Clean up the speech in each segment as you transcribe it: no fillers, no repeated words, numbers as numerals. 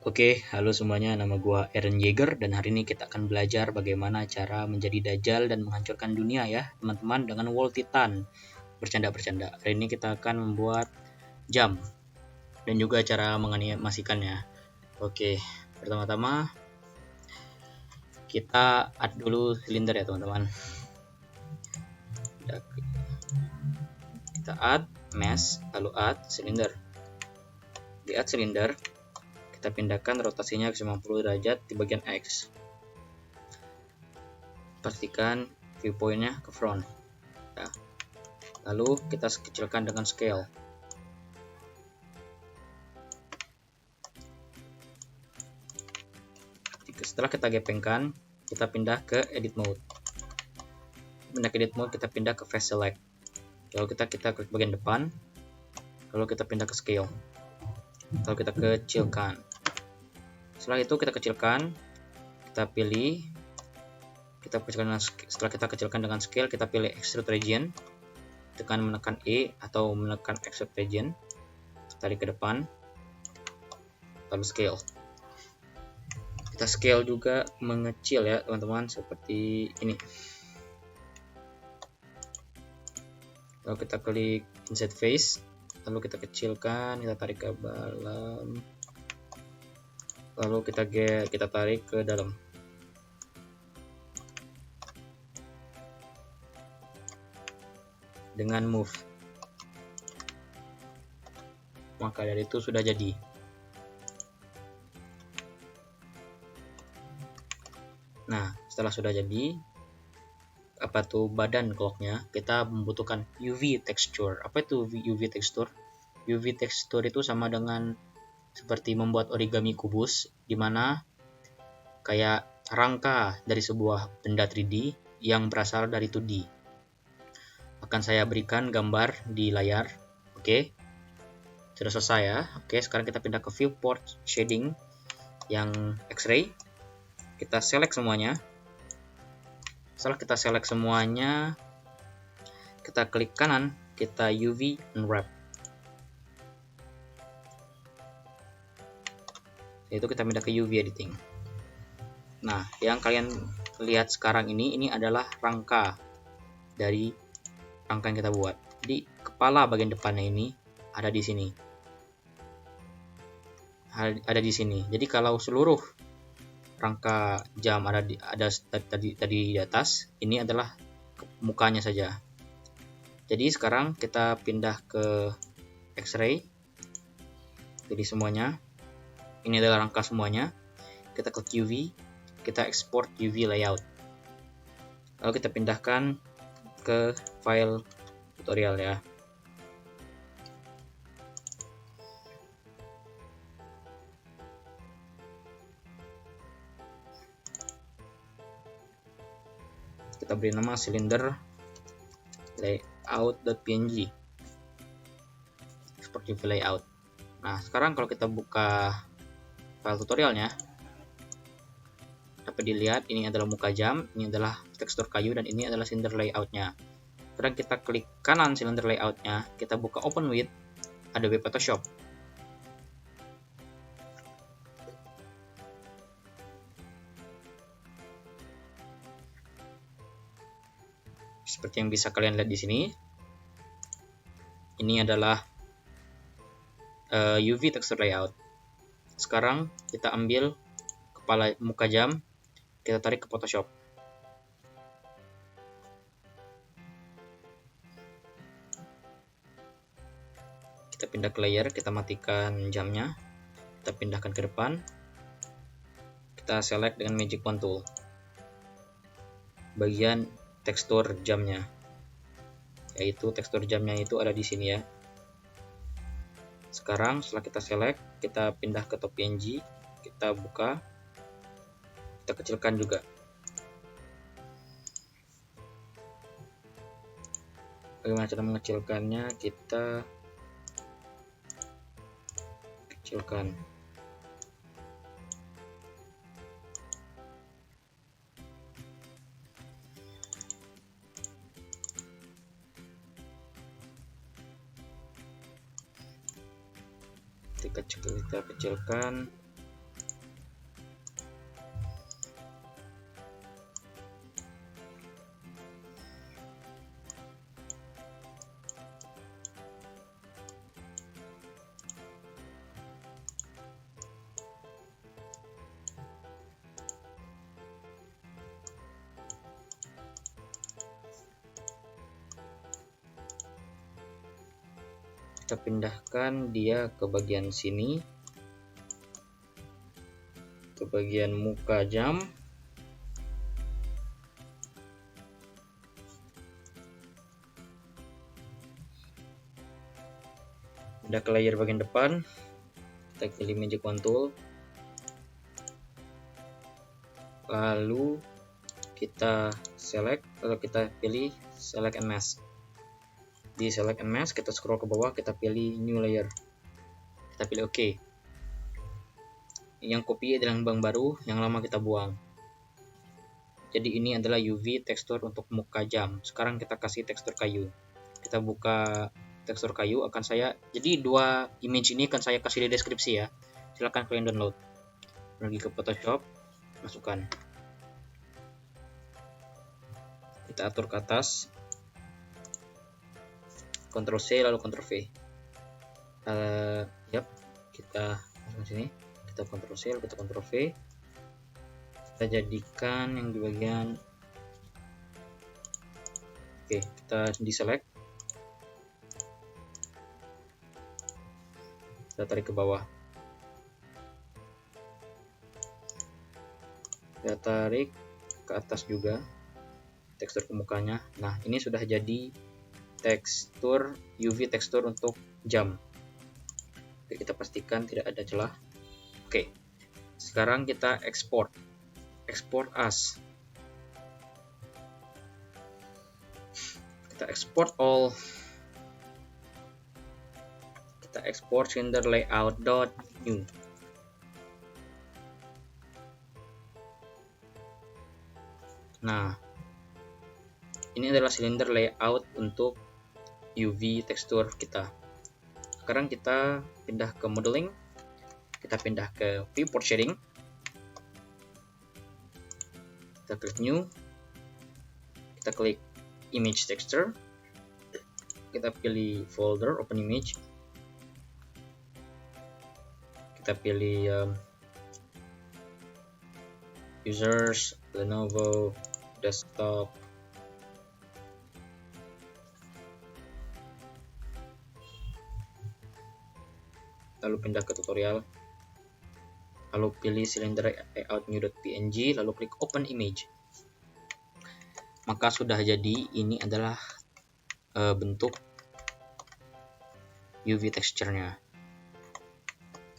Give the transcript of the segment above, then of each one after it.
Oke, halo semuanya, nama gua Eren Jaeger dan hari ini kita akan belajar bagaimana cara menjadi Dajjal dan menghancurkan dunia ya, teman-teman, dengan Wall Titan. Bercanda-bercanda. Hari ini kita akan membuat jam dan juga cara menganimasikannya. Oke, pertama-tama kita add dulu silinder ya, teman-teman. Kita add mesh, lalu add silinder. Di add silinder, kita pindahkan rotasinya ke 90 derajat di bagian X. Pastikan viewpointnya ke front. Nah, lalu kita kecilkan dengan scale. Setelah kita gepengkan, kita pindah ke edit mode. Pindah ke edit mode, kita pindah ke face select. Lalu kita klik bagian depan. Lalu kita pindah ke scale. Lalu kita kecilkan. Setelah itu kita kecilkan, kita pilih, setelah kita kecilkan dengan scale, kita pilih extrude region, tekan menekan E atau menekan extrude region, tarik ke depan, lalu scale. Kita scale juga mengecil ya teman-teman, seperti ini. Lalu kita klik insert face, lalu kita kecilkan, kita tarik ke dalam. Lalu kita tarik ke dalam. Dengan move. Maka dari itu sudah jadi. Nah, setelah sudah jadi, apa tuh badan clocknya, kita membutuhkan UV texture. Apa itu UV texture? UV texture itu sama dengan seperti membuat origami kubus, dimana kayak rangka dari sebuah benda 3D yang berasal dari 2D. Akan saya berikan gambar di layar. Oke, sudah selesai ya. Oke, sekarang kita pindah ke viewport shading yang X-ray. Kita select semuanya. Setelah kita select semuanya, kita klik kanan, kita UV unwrap. Itu kita pindah ke UV editing. Nah, yang kalian lihat sekarang ini adalah rangka dari rangka yang kita buat. Jadi kepala bagian depannya ini ada di sini. Ada di sini. Jadi kalau seluruh rangka jam ada di atas, ini adalah mukanya saja. Jadi sekarang kita pindah ke X-ray. Jadi semuanya. Ini adalah rangka semuanya. Kita klik UV, kita export UV layout. Lalu kita pindahkan ke file tutorial ya. Kita beri nama cylinder layout.png. Export UV layout. Nah, sekarang kalau kita buka file tutorialnya, dapat dilihat ini adalah muka jam, ini adalah tekstur kayu, dan ini adalah cylinder layoutnya. Sekarang kita klik kanan cylinder layoutnya, kita buka open with Adobe Photoshop. Seperti yang bisa kalian lihat di sini, ini adalah UV texture layout. Sekarang kita ambil kepala muka jam, kita tarik ke Photoshop. Kita pindah ke layer, kita matikan jamnya, kita pindahkan ke depan, kita select dengan magic wand tool bagian tekstur jamnya, yaitu tekstur jamnya itu ada di sini ya. Sekarang setelah kita select, kita pindah ke top PNG, kita buka, kita kecilkan juga. Bagaimana cara mengecilkannya? Kita kecilkan. kita kecilkan. Kita pindahkan dia ke bagian sini, ke bagian muka jam. Pindah ke layer bagian depan, kita pilih magic wand tool, lalu kita select, lalu kita pilih select and mask. Di select and mask kita scroll ke bawah, kita pilih new layer, kita pilih OK. Yang copy adalah lambang baru, yang lama kita buang. Jadi ini adalah UV tekstur untuk muka jam. Sekarang kita kasih tekstur kayu. Kita buka tekstur kayu, jadi dua image ini akan saya kasih di deskripsi ya. Silahkan kalian download. Pergi ke Photoshop, masukkan. Kita atur ke atas. Ctrl C lalu Ctrl V. Kita masuk sini. Kita Ctrl C lalu kita Ctrl V. Kita jadikan yang di bagian. Oke, kita deselect. Kita tarik ke bawah. Kita tarik ke atas juga tekstur ke mukanya. Nah, ini sudah jadi tekstur UV tekstur untuk jam. Oke, kita pastikan tidak ada celah. Oke, sekarang kita export as. Kita export all. Kita export cylinder layout.new. Nah, ini adalah silinder layout untuk UV tekstur kita. Sekarang kita pindah ke modeling, kita pindah ke viewport shading, kita klik new, kita klik image texture, kita pilih folder open image, kita pilih users Lenovo desktop. Lalu pindah ke tutorial, lalu pilih cylinder layout new.png, lalu klik open image. Maka sudah jadi, ini adalah bentuk UV texture-nya.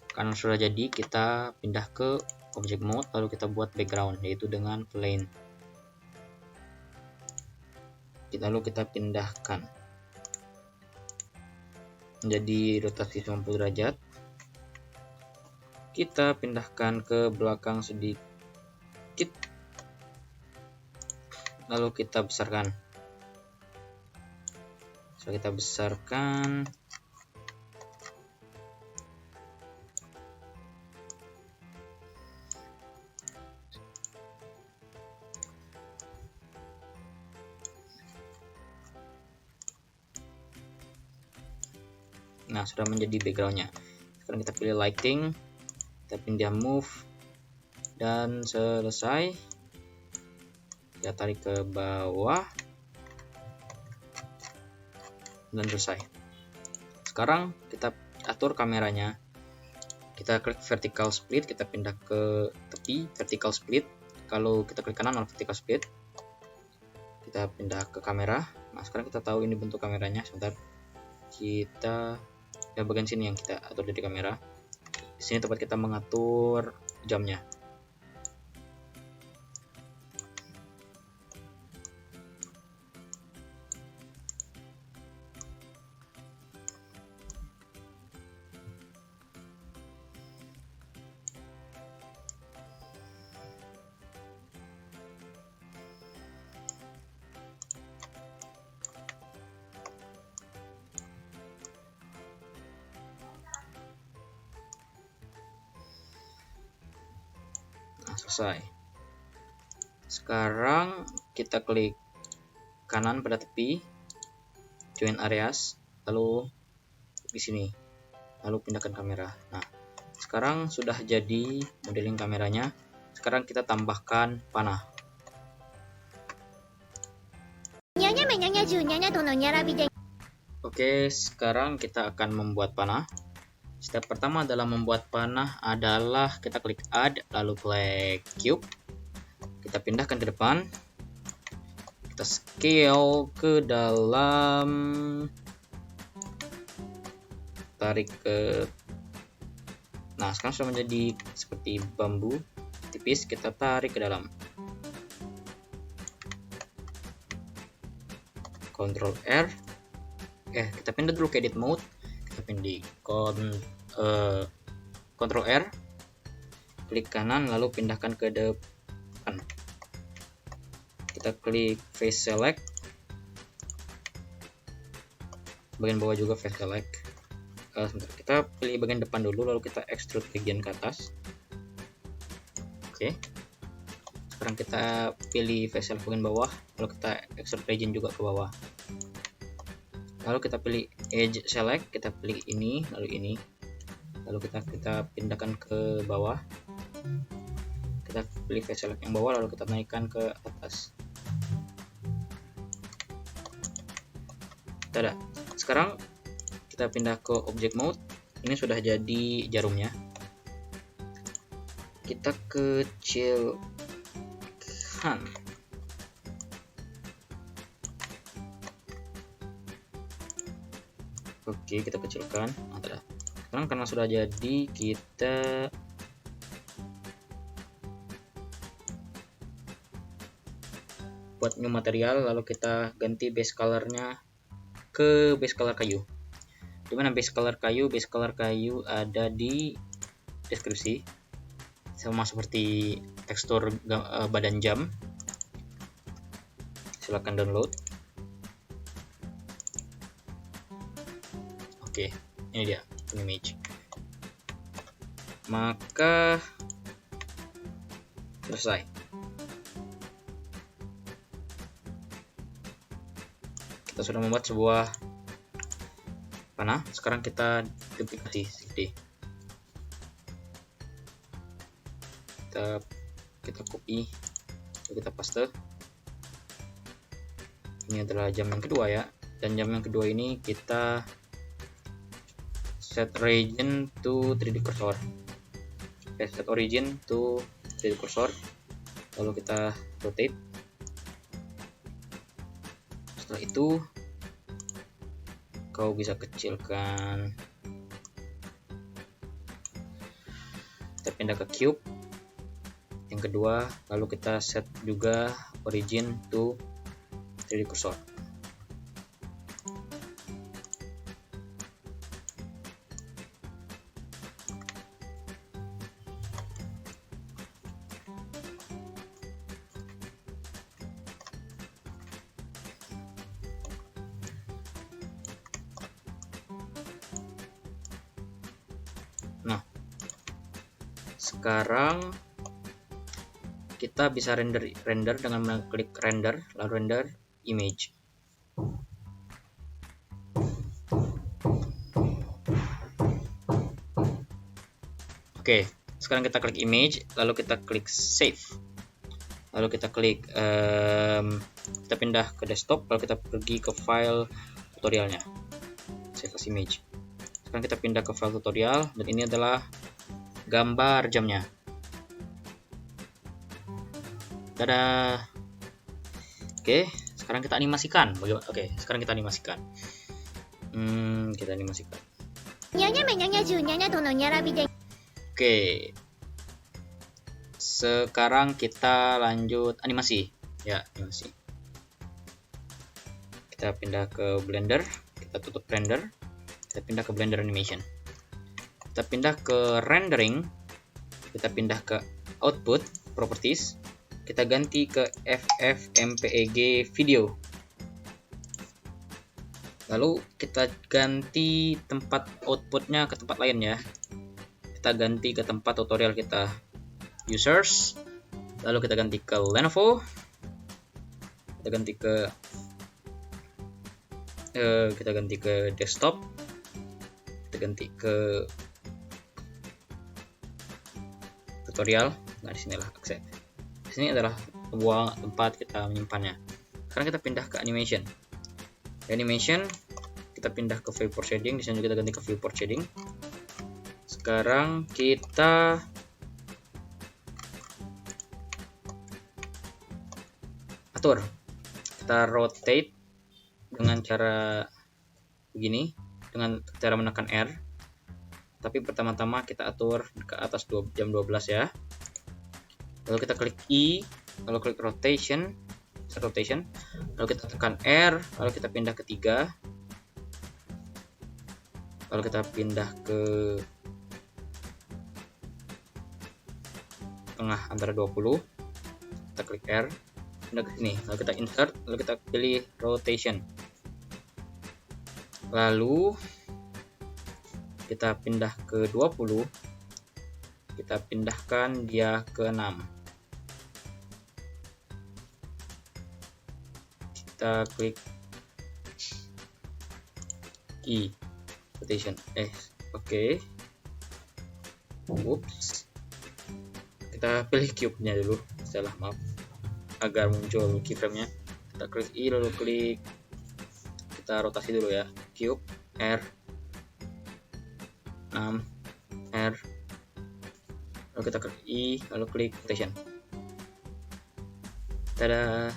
Karena sudah jadi, kita pindah ke object mode, lalu kita buat background, yaitu dengan plain. Lalu kita pindahkan menjadi rotasi 90 derajat. Kita pindahkan ke belakang sedikit, lalu kita besarkan. Setelah kita besarkan, nah sudah menjadi backgroundnya. Sekarang kita pilih lighting, kita pindah move, dan selesai. Kita tarik ke bawah dan selesai. Sekarang kita atur kameranya, kita klik vertical split, kita pindah ke tepi vertical split. Kalau kita klik kanan vertical split, kita pindah ke kamera. Nah sekarang kita tahu ini bentuk kameranya. Sebentar, kita bagian sini yang kita atur dari kamera. Di sini tempat kita mengatur jamnya. selesai. Sekarang kita klik kanan pada tepi, join areas, lalu di sini, lalu pindahkan kamera. Nah, sekarang sudah jadi modeling kameranya. Sekarang kita tambahkan panah. Oke, sekarang kita akan membuat panah. Step pertama dalam membuat panah adalah kita klik add, lalu klik cube. Kita pindahkan ke depan. Kita scale ke dalam, tarik ke. Nah, sekarang sudah menjadi seperti bambu tipis. Kita tarik ke dalam. Ctrl R. Kita pindah dulu ke edit mode. Kita pindah Ctrl R, klik kanan, lalu pindahkan ke depan. Kita klik face select, bagian bawah juga face select. Sebentar, kita pilih bagian depan dulu, lalu kita extrude bagian ke atas. Oke. Sekarang kita pilih face select bagian bawah, lalu kita extrude region juga ke bawah. Lalu kita pilih edge select, kita pilih ini, lalu ini. Lalu kita pindahkan ke bawah. Kita pilih face select yang bawah, lalu kita naikkan ke atas. Tada. Sekarang kita pindah ke object mode. Ini sudah jadi jarumnya. Kita kecilkan. Oke, kita kecilkan. Sekarang karena sudah jadi, kita buat new material, lalu kita ganti base colornya ke base color kayu. Dimana base color kayu? Base color kayu ada di deskripsi, sama seperti tekstur badan jam. Silahkan download. Oke, ini dia image. Maka selesai. Kita sudah membuat sebuah panah. Sekarang kita duplikasi CD. Kita copy, kita paste. Ini adalah jam yang kedua ya. Dan jam yang kedua ini kita set region to 3D cursor. Set origin to 3D cursor. Lalu kita rotate. Setelah itu kau bisa kecilkan. Kita pindah ke cube yang kedua, lalu kita set juga origin to 3D cursor. Nah, sekarang kita bisa render dengan mengklik render, lalu render image. Oke, sekarang kita klik image, lalu kita klik save, lalu kita klik kita pindah ke desktop, lalu kita pergi ke file tutorialnya, save as image. Sekarang kita pindah ke file tutorial, dan ini adalah gambar jamnya. Dadah. Oke, sekarang kita animasikan. Oke, sekarang kita animasikan. Kita animasikan. Oke. Sekarang kita lanjut animasi. Ya, animasi. Kita pindah ke Blender, kita tutup render. Kita pindah ke Blender Animation. Kita pindah ke rendering. Kita pindah ke output, properties. Kita ganti ke FFmpeg video. Lalu kita ganti tempat outputnya ke tempat lain ya. Kita ganti ke tempat tutorial kita, users, lalu kita ganti ke Lenovo, kita ganti ke desktop, kita ganti ke tutorial. Nah, disinilah akses. Di sini adalah sebuah tempat kita menyimpannya. Sekarang kita pindah ke animation. Kita pindah ke viewport shading. Di sini kita ganti ke viewport shading. Sekarang kita atur, kita rotate dengan cara begini, dengan cara menekan R. Tapi pertama-tama kita atur ke atas jam 12 ya. Lalu kita klik I, lalu klik rotation, lalu kita tekan R, lalu kita pindah ke 3, lalu kita pindah ke tengah antara 20, kita klik R, pindah ke sini, lalu kita insert, lalu kita pilih rotation, lalu kita pindah ke 20, kita pindahkan dia ke 6, kita klik I rotation oke. Oops, kita pilih cube nya dulu, maaf, agar muncul keyframe nya. Kita klik I, lalu klik, kita rotasi dulu ya, cube R 6 R, lalu kita klik I, lalu klik rotation. Tada,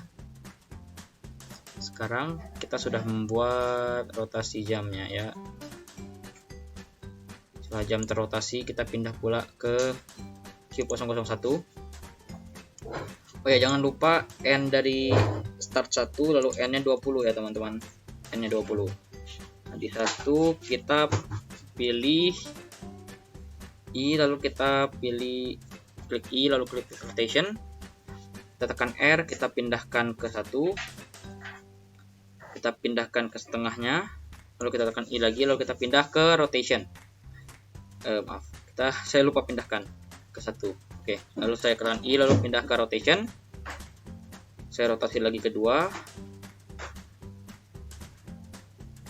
sekarang kita sudah membuat rotasi jamnya ya. Setelah jam terrotasi, kita pindah pula ke Q001. Oh ya, jangan lupa N dari start 1 lalu N nya 20 ya teman-teman, N nya 20. Nah, di 1 kita pilih I, lalu kita pilih klik I, lalu klik rotation, kita tekan R, kita pindahkan ke 1, kita pindahkan ke setengahnya, lalu kita tekan I lagi, lalu kita pindah ke rotation. Maaf, saya lupa pindahkan ke 1. Oke, lalu saya tekan I, lalu pindah ke rotation, saya rotasi lagi kedua.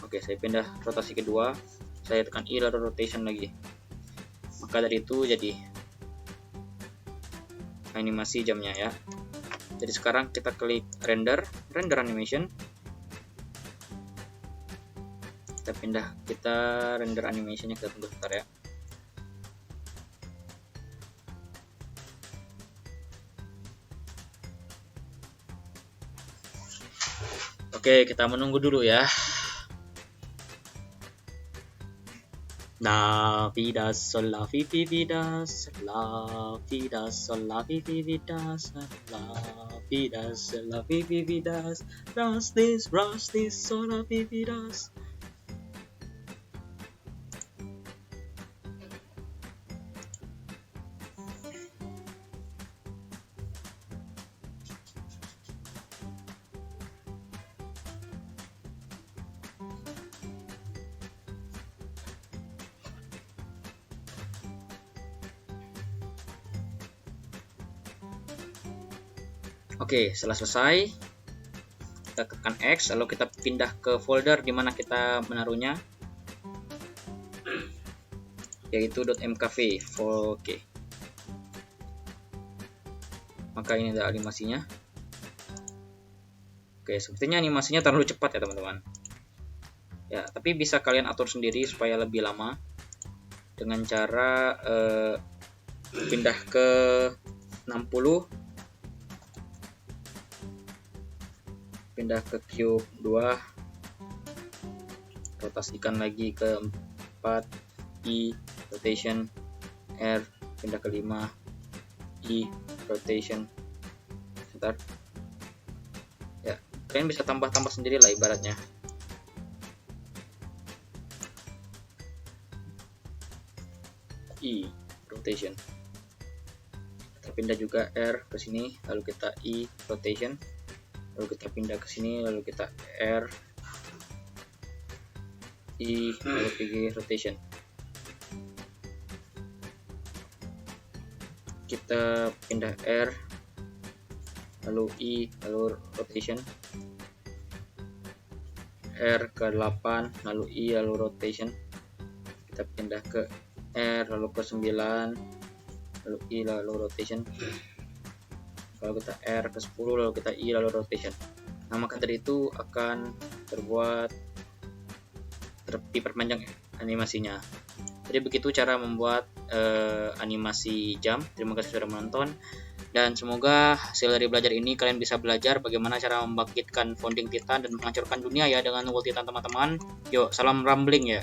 Oke, saya pindah rotasi kedua, saya tekan I, lalu rotation lagi. Maka dari itu jadi animasi jamnya ya. Jadi sekarang kita klik render animation, kita render animationnya, kita tunggu sebentar ya. Oke, kita menunggu dulu ya. La vida sol la fi fi vidas, la vida sol la fi fi vidas, la vida sol la fi fi vidas, rush this sol la fi vidas. Oke, setelah selesai, kita tekan X, lalu kita pindah ke folder di mana kita menaruhnya, yaitu .mkv. Oke, maka ini adalah animasinya. Oke, sepertinya animasinya terlalu cepat ya teman-teman. Ya, tapi bisa kalian atur sendiri supaya lebih lama dengan cara pindah ke 60, pindah ke cube 2, rotasikan lagi ke 4, I rotation, R pindah ke 5, I rotation. Sebentar ya, kalian bisa tambah-tambah sendiri lah ibaratnya. I rotation, kita pindah juga R ke sini, lalu kita I rotation, lalu kita pindah ke sini, lalu kita R I, lalu pilih rotation. Kita pindah R, lalu I, lalu rotation, R ke 8, lalu I, lalu rotation, kita pindah ke R, lalu ke 9, lalu I, lalu rotation. Kalau kita R ke 10, lalu kita I, lalu rotation. Nah, maka dari itu akan terbuat diperpanjang animasinya. Jadi begitu cara membuat animasi jam. Terima kasih sudah menonton, dan semoga hasil dari belajar ini kalian bisa belajar bagaimana cara membangkitkan founding Titan dan menghancurkan dunia ya dengan World Titan teman-teman. Yuk, salam rambling ya.